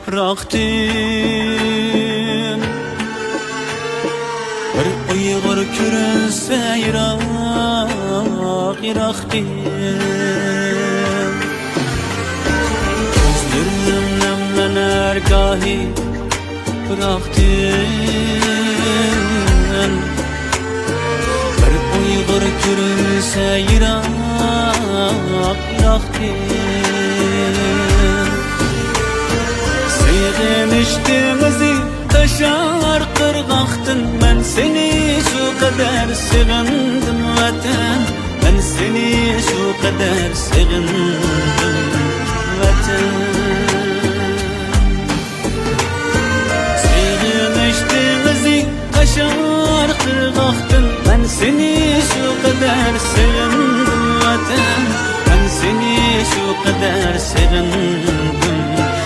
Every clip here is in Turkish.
bıraktın. Bir Uygur körünse Irak, Irak'tın. Gözlerim nemlener gahi bıraktın. Bir Uygur körünse Irak, Irak'tın. Sevmiştiğimizi taşar kırgaktın. Ben seni şu kadar sevindim vatan. Ben seni şu kadar sevindim vatan. Sevmiştiğimizi taşar kırgaktın. Ben seni şu kadar sevindim vatan. Ben seni şu kadar sevindim vatan.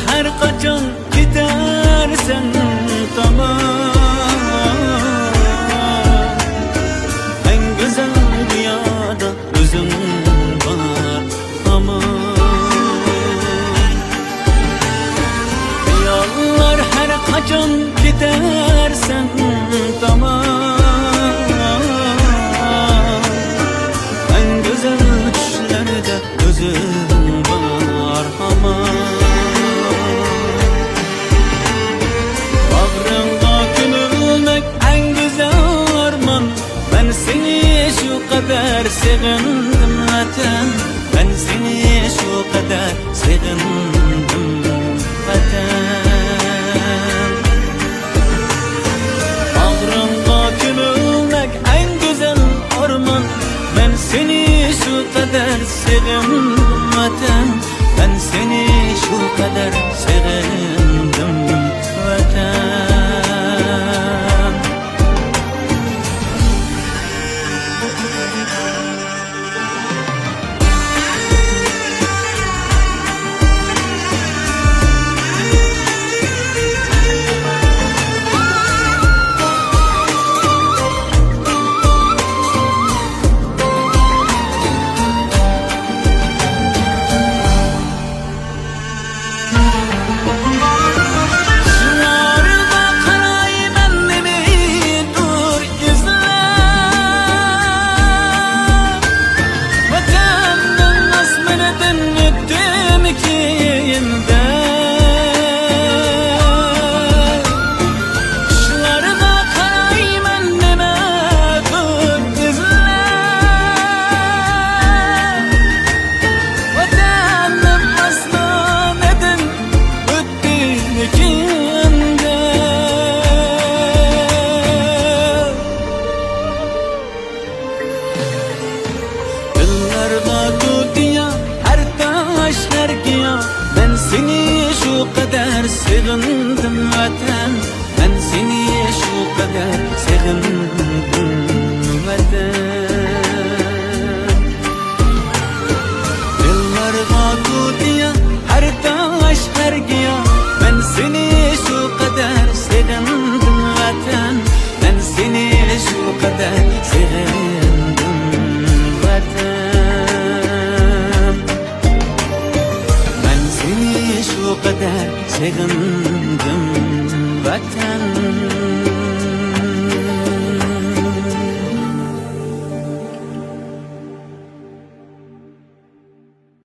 Her kaçan gidersen tamam. En güzel dünyada özün var aman. Yollar her kaçan gidersen tamam. En güzel düşlerde özün var aman. Sevindim vatan. Ben seni şu kadar sevindim vatan. Bağrımda gömülmek en güzel orman. Ben seni şu kadar sevindim vatan. Ben seni şu kadar sevindim vatan. Ben seni şu kadar sevindim vatan. Ben seni şu kadar sevindim vatan. Yıllarga tutuya her taş her giya. Ben seni şu kadar sevindim vatan. Ben seni şu kadar sevindim vatan. Şu kadar sevindim vatan.